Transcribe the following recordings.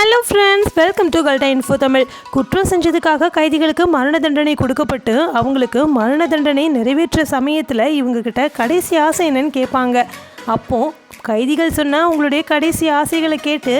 Hello friends, welcome to கல்டா info Tamil. குற்றம் செஞ்சதுக்காக கைதிகளுக்கு மரண தண்டனை கொடுக்கப்பட்டு அவங்களுக்கு மரண தண்டனை நிறைவேற்ற சமயத்தில் இவங்கக்கிட்ட கடைசி ஆசை என்னன்னு கேட்பாங்க. அப்போது கைதிகள் சொன்னால் அவங்களுடைய கடைசி ஆசைகளை கேட்டு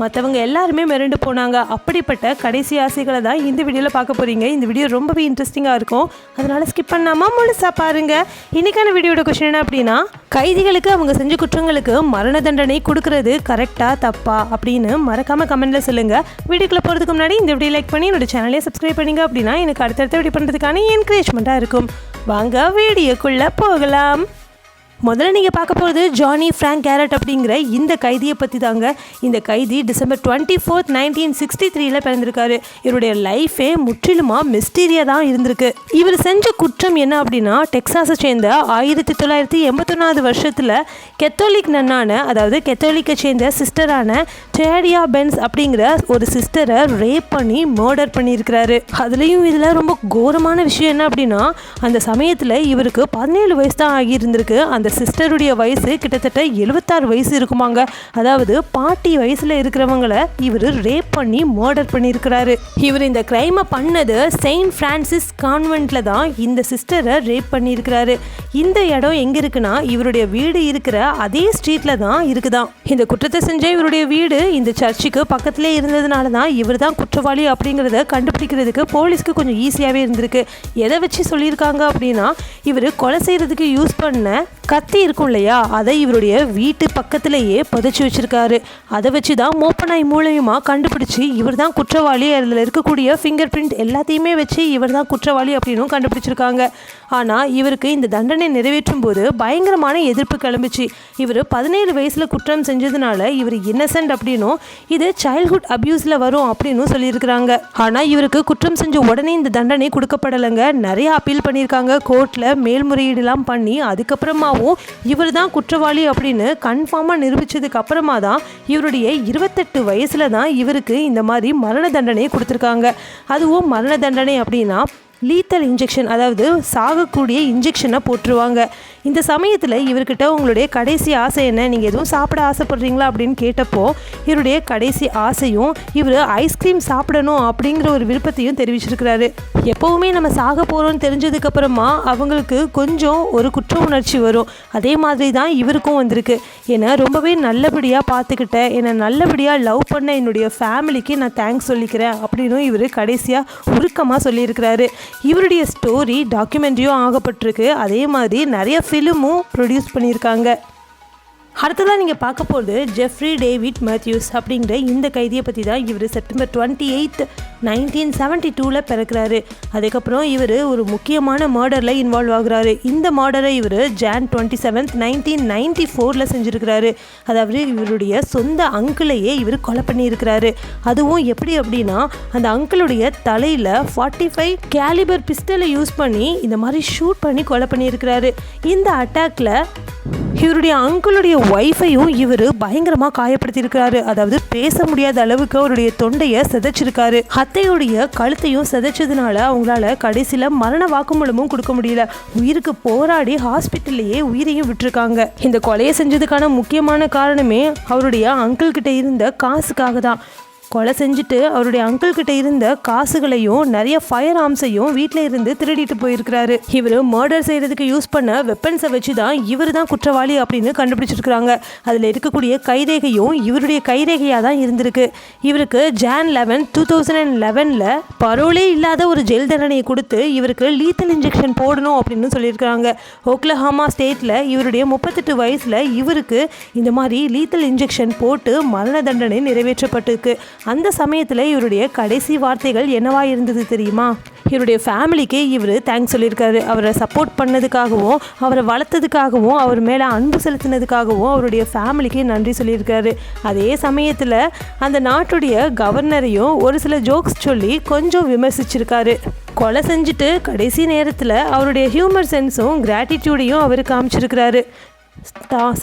மற்றவங்க எல்லாருமே மிரண்டு போனாங்க. அப்படிப்பட்ட கடைசி ஆசைகளை தான் இந்த வீடியோவில் பார்க்க போகிறீங்க. இந்த வீடியோ ரொம்பவே இன்ட்ரெஸ்டிங்காக இருக்கும், அதனால் ஸ்கிப் பண்ணாமல் முழுசாக பாருங்கள். இன்றைக்கான வீடியோட கொஸ்டின் என்ன அப்படின்னா, கைதிகளுக்கு அவங்க செஞ்ச குற்றங்களுக்கு மரண தண்டனை கொடுக்கறது கரெக்டாக தப்பா அப்படின்னு மறக்காமல் கமெண்ட்டில் சொல்லுங்கள். வீடியோக்குள்ளே போகிறதுக்கு முன்னாடி இந்த வீடியோ லைக் பண்ணி என்னோட சேனலே சப்ஸ்கிரைப் பண்ணிங்க அப்படின்னா எனக்கு அடுத்தடுத்த வீடியோ பண்ணுறதுக்கான என்கரேஜ்மெண்ட்டாக இருக்கும். வாங்க வீடியோக்குள்ளே போகலாம். முதல்ல நீங்கள் பார்க்க போகிறது ஜானி ஃப்ராங்க் கேரட் அப்படிங்கிற இந்த கைதியை பற்றி தாங்க. இந்த கைதி December 24, 1963 பிறந்திருக்காரு. இவருடைய லைஃபே முற்றிலுமாக மிஸ்டீரியாக தான் இருந்திருக்கு. இவர் செஞ்ச குற்றம் என்ன அப்படின்னா, டெக்சாஸை சேர்ந்த 1981 வருஷத்தில் கத்தோலிக் நன்னான, அதாவது கத்தோலிக்கை சேர்ந்த சிஸ்டரான டேடியா பென்ஸ் அப்படிங்கிற ஒரு சிஸ்டரை ரேப் பண்ணி மர்டர் பண்ணியிருக்கிறாரு. அதுலேயும் இதில் ரொம்ப கோரமான விஷயம் என்ன அப்படின்னா, அந்த சமயத்தில் இவருக்கு 17 வயசு தான் ஆகியிருந்திருக்கு. அந்த சிஸ்டருடைய வயசு கிட்டத்தட்ட 76 வயசு இருக்குமாங்க. அதாவது பாட்டி வயசுல இருக்கிறவங்களை இவர் ரேப் பண்ணி மர்டர் பண்ணியிருக்கிறாரு. இவர் இந்த கிரைமை பண்ணது செயின்ட் பிரான்சிஸ் கான்வென்ட்ல தான் இந்த சிஸ்டரை ரேப் பண்ணியிருக்கிறாரு. இந்த இடம் எங்க இருக்குன்னா, இவருடைய வீடு இருக்கிற அதே ஸ்ட்ரீட்ல தான் இருக்குதான். இந்த குற்றத்தை செஞ்ச இவருடைய வீடு இந்த சர்ச்சுக்கு பக்கத்திலே இருந்ததுனால தான் இவர் தான் குற்றவாளி அப்படிங்கிறத கண்டுபிடிக்கிறதுக்கு போலீஸ்க்கு கொஞ்சம் ஈஸியாகவே இருந்திருக்கு. எதை வச்சு சொல்லியிருக்காங்க அப்படின்னா, இவர் கொலை செய்யறதுக்கு யூஸ் பண்ண கத்தி இருக்கும் இல்லையா, அதை இவருடைய வீட்டு பக்கத்திலேயே புதைச்சி வச்சிருக்காரு. அதை வச்சு தான் மோப்பனாய் மூலயமா கண்டுபிடிச்சி இவர் தான் குற்றவாளி, அதில் இருக்கக்கூடிய ஃபிங்கர் பிரிண்ட் எல்லாத்தையுமே வச்சு இவர் தான் குற்றவாளி அப்படின்னு கண்டுபிடிச்சிருக்காங்க. ஆனால் இவருக்கு இந்த தண்டனை நிறைவேற்றும் போது பயங்கரமான எதிர்ப்பு கிளம்பிச்சு. இவர் 17 வயசில் குற்றம் செஞ்சதுனால இவர் இன்னசென்ட் அப்படின்னும் இது சைல்ட்ஹுட் அபியூஸில் வரும் அப்படின்னு சொல்லியிருக்கிறாங்க. ஆனால் இவருக்கு குற்றம் செஞ்ச உடனே இந்த தண்டனை கொடுக்கப்படலைங்க. நிறைய அப்பீல் பண்ணியிருக்காங்க கோர்ட்டில், மேல்முறையீடுலாம் பண்ணி அதுக்கப்புறமாவும் இவர் தான் குற்றவாளி அப்படின்னு கன்ஃபார்மாக நிரூபித்ததுக்கு அப்புறமா தான் இவருடைய 28 வயசில் தான் இவருக்கு இந்த மாதிரி மரண தண்டனை கொடுத்துருக்காங்க. அதுவும் மரண தண்டனை அப்படின்னா லீத்தல் இன்ஜெக்ஷன், அதாவது சாகக்கூடிய இன்ஜெக்ஷனை போட்டுருவாங்க. இந்த சமயத்தில் இவர்கிட்ட உங்களுடைய கடைசி ஆசை என்ன, நீங்கள் எதுவும் சாப்பிட ஆசைப்படுறீங்களா அப்படின்னு கேட்டப்போ இவருடைய கடைசி ஆசையும் இவர் ஐஸ்கிரீம் சாப்பிடணும் அப்படிங்கிற ஒரு விருப்பத்தையும் தெரிவிச்சிருக்கிறாரு. எப்போவுமே நம்ம சாக போகிறோம்னு தெரிஞ்சதுக்கப்புறமா அவங்களுக்கு கொஞ்சம் ஒரு குற்ற உணர்ச்சி வரும். அதே மாதிரி தான் இவருக்கும் வந்திருக்கு. என்னை ரொம்பவே நல்லபடியாக பார்த்துக்கிட்ட, என்னை நல்லபடியாக லவ் பண்ண என்னுடைய ஃபேமிலிக்கு நான் தேங்க்ஸ் சொல்லிக்கிறேன் அப்படின்னு இவர் கடைசியாக உருக்கமாக சொல்லியிருக்கிறாரு. இவருடைய ஸ்டோரி டாக்குமெண்ட்ரியும் ஆகப்பட்டிருக்கு. அதே மாதிரி நிறைய ஃபிலிமும் ப்ரொடியூஸ் பண்ணியிருக்காங்க. அடுத்ததான் நீங்கள் பார்க்க போகிறது ஜெஃப்ரி டேவிட் மேத்யூஸ் அப்படிங்கிற இந்த கைதியை பற்றி தான். இவர் September 28, 1972 பிறக்கிறாரு. அதுக்கப்புறம் இவர் ஒரு முக்கியமான மர்டரில் இன்வால்வ் ஆகுறாரு. இந்த மர்டரை இவர் Jan 27, 1994 செஞ்சுருக்கிறாரு. அதாவது இவருடைய சொந்த அங்கிளையே இவர் கொலை பண்ணியிருக்கிறாரு. அதுவும் எப்படி அப்படின்னா, அந்த அங்கிளுடைய தலையில் 45 கேலிபர் பிஸ்டலை யூஸ் பண்ணி இந்த மாதிரி ஷூட் பண்ணி கொலை பண்ணியிருக்கிறாரு. இந்த அட்டாக்ல இவருடைய அங்கிளுடைய ஒய்ஃபையும் இவர் பயங்கரமாக காயப்படுத்தியிருக்கிறாரு. அதாவது பேச முடியாத அளவுக்கு அவருடைய தொண்டையை சிதைச்சிருக்காரு. அத்தையுடைய கழுத்தையும் சிதைச்சதுனால அவங்களால கடைசியில் மரண வாக்குமூலமும் கொடுக்க முடியல. உயிருக்கு போராடி ஹாஸ்பிட்டல்லையே உயிரையும் விட்டுருக்காங்க. இந்த கொலையை செஞ்சதுக்கான முக்கியமான காரணமே அவருடைய அங்கிள் கிட்ட இருந்த காசுக்காக தான். கொலை செஞ்சுட்டு அவருடைய அங்கிள் கிட்ட இருந்த காசுகளையும் நிறைய ஃபயர் ஆர்ம்ஸையும் வீட்டில் இருந்து திருடிட்டு போயிருக்கிறாரு. இவர் மர்டர் செய்யறதுக்கு யூஸ் பண்ண வெப்பன்ஸை வச்சு தான் இவர் தான் குற்றவாளி அப்படின்னு கண்டுபிடிச்சிருக்கிறாங்க. அதில் இருக்கக்கூடிய கைரேகையும் இவருடைய கைரேகையாக தான் இருந்திருக்கு. இவருக்கு Jan 11, 2011 பரோலே இல்லாத ஒரு ஜெயில் தண்டனையை கொடுத்து இவருக்கு லீத்தல் இன்ஜெக்ஷன் போடணும் அப்படின்னு சொல்லியிருக்கிறாங்க. ஓக்லஹாமா ஸ்டேட்டில் இவருடைய 38 வயசில் இவருக்கு இந்த மாதிரி லீத்தல் இன்ஜெக்ஷன் போட்டு மரண தண்டனை நிறைவேற்றப்பட்டிருக்கு. அந்த சமயத்தில் இவருடைய கடைசி வார்த்தைகள் என்னவா இருந்தது தெரியுமா? இவருடைய ஃபேமிலிக்கு இவர் தேங்க்ஸ் சொல்லியிருக்காரு. அவரை சப்போர்ட் பண்ணதுக்காகவும், அவரை வளர்த்ததுக்காகவும், அவர் மேலே அன்பு செலுத்தினதுக்காகவும் அவருடைய ஃபேமிலிக்கு நன்றி சொல்லியிருக்காரு. அதே சமயத்தில் அந்த நாட்டுடைய கவர்னரையும் ஒரு சில ஜோக்ஸ் சொல்லி கொஞ்சம் விமர்சிச்சிருக்காரு. கொலை செஞ்சுட்டு கடைசி நேரத்தில் அவருடைய ஹியூமர் சென்ஸும் கிராட்டிடியூடையும் அவர் காமிச்சிருக்கிறாரு.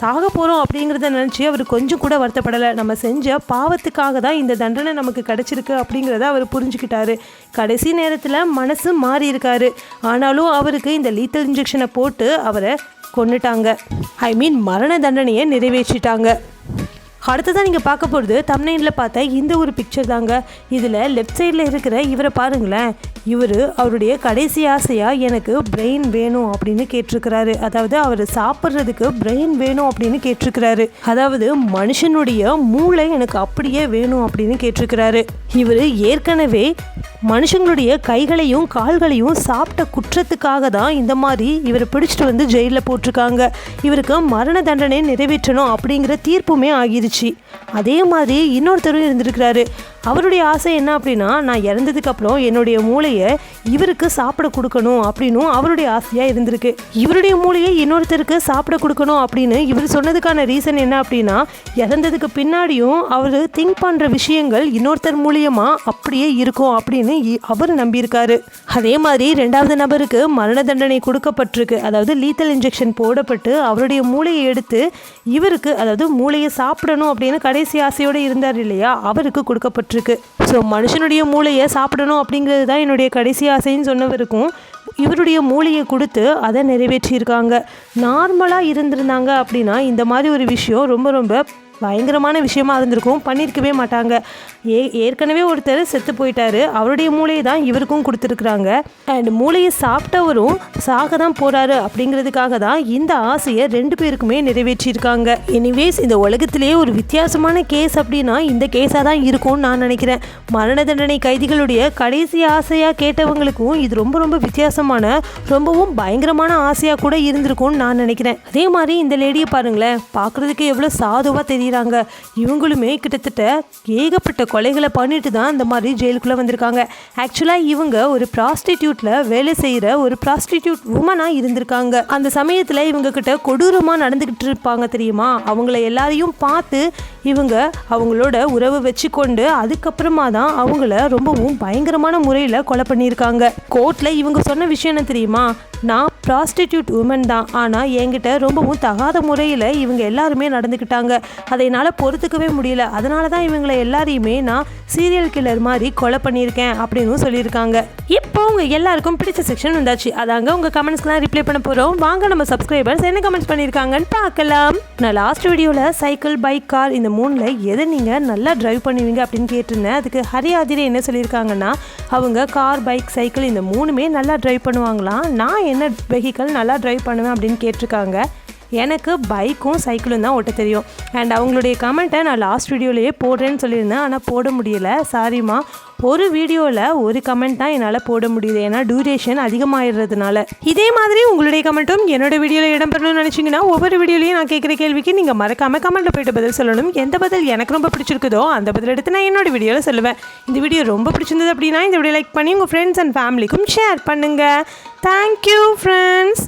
சாக போகிறோம் அப்படிங்கிறத நினச்சி அவர் கொஞ்சம் கூட வருத்தப்படலை. நம்ம செஞ்ச பாவத்துக்காக தான் இந்த தண்டனை நமக்கு கிடச்சிருக்கு அப்படிங்கிறத அவர் புரிஞ்சுக்கிட்டாரு. கடைசி நேரத்தில் மனசு மாறி இருக்காரு. ஆனாலும் அவருக்கு இந்த லீத்தல் இன்ஜெக்ஷனை போட்டு அவரை கொன்னுட்டாங்க. மரண தண்டனையை நிறைவேற்றிட்டாங்க. அடுத்ததான் நீங்கள் பார்க்க போகிறது தம்ப்நெயிலில் பார்த்த இந்த ஒரு பிக்சர் தாங்க. இதில் லெஃப்ட் சைடில் இருக்கிற இவரை பாருங்களேன். இவர் அவருடைய கடைசி ஆசையாக எனக்கு பிரெயின் வேணும் அப்படின்னு கேட்டிருக்கிறாரு. அதாவது அவர் சாப்பிட்றதுக்கு பிரெயின் வேணும் அப்படின்னு கேட்டிருக்கிறாரு. அதாவது மனுஷனுடைய மூளை எனக்கு அப்படியே வேணும் அப்படின்னு கேட்டிருக்கிறாரு. இவர் ஏற்கனவே மனுஷங்களுடைய கைகளையும் கால்களையும் சாப்பிட்ட குற்றத்துக்காக தான் இந்த மாதிரி இவரை பிடிச்சிட்டு வந்து ஜெயிலில் போட்டிருக்காங்க. இவருக்கு மரண தண்டனை நிறைவேற்றணும் அப்படிங்கிற தீர்ப்புமே ஆகிருச்சு. அதே மாதிரி இன்னொருத்தரும் இருந்திருக்கிறாரு. அவருடைய ஆசை என்ன அப்படின்னா, நான் இறந்ததுக்கப்புறம் என்னுடைய மூளையை இவருக்கு சாப்பிட கொடுக்கணும் அப்படின்னும் அவருடைய ஆசையாக இருந்திருக்கு. இவருடைய மூளையை இன்னொருத்தருக்கு சாப்பிட கொடுக்கணும் அப்படின்னு இவர் சொன்னதுக்கான ரீசன் என்ன அப்படின்னா, இறந்ததுக்கு பின்னாடியும் அவர் திங்க் பண்ணுற விஷயங்கள் இன்னொருத்தர் மூலியமாக அப்படியே இருக்கும் அப்படின்னு அவர் நம்பியிருக்காரு. அதே மாதிரி 2வது நபருக்கு மரண தண்டனை கொடுக்கப்பட்டிருக்கு. அதாவது லீத்தல் இன்ஜெக்ஷன் போடப்பட்டு அவருடைய மூளையை எடுத்து இவருக்கு, அதாவது மூளையை சாப்பிடணும் அப்படின்னு கடைசி ஆசையோடு இருந்தார் இல்லையா, அவருக்கு கொடுக்கப்பட்டிருக்கு. ஸோ மனுஷனுடைய மூளையை சாப்பிடணும் அப்படிங்கிறது தான் என்னுடைய கடைசி ஆசைன்னு சொன்னவருக்கும் இவருடைய மூளையை கொடுத்து அதை நிறைவேற்றியிருக்காங்க. நார்மலாக இருந்திருந்தாங்க அப்படின்னா இந்த மாதிரி ஒரு விஷயம் ரொம்ப ரொம்ப பயங்கரமான விஷயமா இருந்திருக்கும், பண்ணியிருக்கவே மாட்டாங்க. ஏற்கனவே ஒருத்தர் செத்து போயிட்டாரு, அவருடைய மூளையை தான் இவருக்கும் கொடுத்துருக்குறாங்க. அண்ட் மூளையை சாப்பிட்டவரும் சாக தான் போகிறாரு அப்படிங்கிறதுக்காக தான் இந்த ஆசையை 2 பேருக்குமே நிறைவேற்றியிருக்காங்க. எனிவேஸ் இந்த உலகத்திலேயே ஒரு வித்தியாசமான கேஸ் அப்படின்னா இந்த கேஸாக தான் இருக்கும்னு நான் நினைக்கிறேன். மரண தண்டனை கைதிகளுடைய கடைசி ஆசையாக கேட்டவங்களுக்கும் இது ரொம்ப ரொம்ப வித்தியாசமான, ரொம்பவும் பயங்கரமான ஆசையாக கூட இருந்திருக்கும்னு நான் நினைக்கிறேன். அதே மாதிரி இந்த லேடியை பாருங்களேன், பார்க்குறதுக்கு எவ்வளோ சாதுவாக தெரியுறாங்க. இவங்களுமே கிட்டத்தட்ட ஏகப்பட்ட கொலைகளை பண்ணிட்டு தான் இந்த மாதிரி ஜெயிலுக்குள்ளே வந்திருக்காங்க. ஆக்சுவலாக இவங்க ஒரு ப்ராஸ்டிடியூட்டில் வேலை செய்கிற ஒரு ப்ராஸ்டிடியூட் உமனாக இருந்திருக்காங்க. அந்த சமயத்தில் இவங்க கிட்ட கொடூரமாக நடந்துக்கிட்டு இருப்பாங்க தெரியுமா. அவங்கள எல்லாரையும் பார்த்து இவங்க அவங்களோட உறவை வச்சுக்கொண்டு அதுக்கப்புறமா தான் அவங்கள ரொம்பவும் பயங்கரமான முறையில் கொலை பண்ணியிருக்காங்க. கோர்ட்டில் இவங்க சொன்ன விஷயம் என்ன தெரியுமா, நான் ப்ராஸ்டிடியூட் உமன் தான், ஆனால் என்கிட்ட ரொம்பவும் தகாத முறையில் இவங்க எல்லாருமே நடந்துக்கிட்டாங்க. அதை என்னால் பொறுத்துக்கவே முடியல. அதனால தான் இவங்களை எல்லாரையுமே நான் சீரியல் கில்லர் மாதிரி கொலை பண்ணியிருக்கேன் அப்படின்னு சொல்லியிருக்காங்க. இப்போ உங்கள் எல்லாருக்கும் பிடிச்ச செக்ஷன் வந்தாச்சு. அதாங்க உங்கள் கமெண்ட்ஸ்லாம் ரிப்ளை பண்ண போகிறோம். வாங்க நம்ம சப்ஸ்கிரைபர்ஸ் என்ன கமெண்ட்ஸ் பண்ணியிருக்காங்கன்னு பார்க்கலாம். நான் லாஸ்ட் வீடியோவில் சைக்கிள், பைக், கார் இந்த 3ல் எதை நீங்கள் நல்லா டிரைவ் பண்ணுவீங்க அப்படின்னு கேட்டிருந்தேன். அதுக்கு ஹரியாதிரி என்ன சொல்லியிருக்காங்கன்னா, அவங்க கார், பைக், சைக்கிள் இந்த 3மே நல்லா டிரைவ் பண்ணுவாங்களாம். நான் என்ன வெஹிக்கல் நல்லா டிரைவ் பண்ணுவேன் அப்படின்னு கேட்டிருக்காங்க. எனக்கு பைக்கும் சைக்கிளும் தான் ஓட்ட தெரியும். அண்ட் அவங்களுடைய கமெண்ட்டை நான் லாஸ்ட் வீடியோலேயே போடுறேன்னு சொல்லியிருந்தேன், ஆனால் போட முடியலை, சாரிம்மா. ஒரு வீடியோவில் ஒரு கமெண்ட் தான் என்னால் போட முடியுது, ஏன்னா டியூரேஷன் அதிகமாகிடுறதுனால. இதே மாதிரி உங்களுடைய கமெண்ட்டும் என்னோட வீடியோவில் இடம்பெறணும்னு நினச்சிங்கன்னா ஒவ்வொரு வீடியோலையும் நான் கேட்குற கேள்விக்கு நீங்கள் மறக்காமல் கமெண்ட்டில் போய்ட்டு பதில் சொல்லணும். எந்த பதில் எனக்கு ரொம்ப பிடிச்சிருக்குதோ அந்த பதில் எடுத்து நான் என்னோட வீடியோவில் சொல்லுவேன். இந்த வீடியோ ரொம்ப பிடிச்சிருந்தது அப்படின்னா இந்த வீடியோ லைக் பண்ணி உங்கள் ஃப்ரெண்ட்ஸ் அண்ட் ஃபேமிலிக்கும் ஷேர் பண்ணுங்கள். Thank you friends.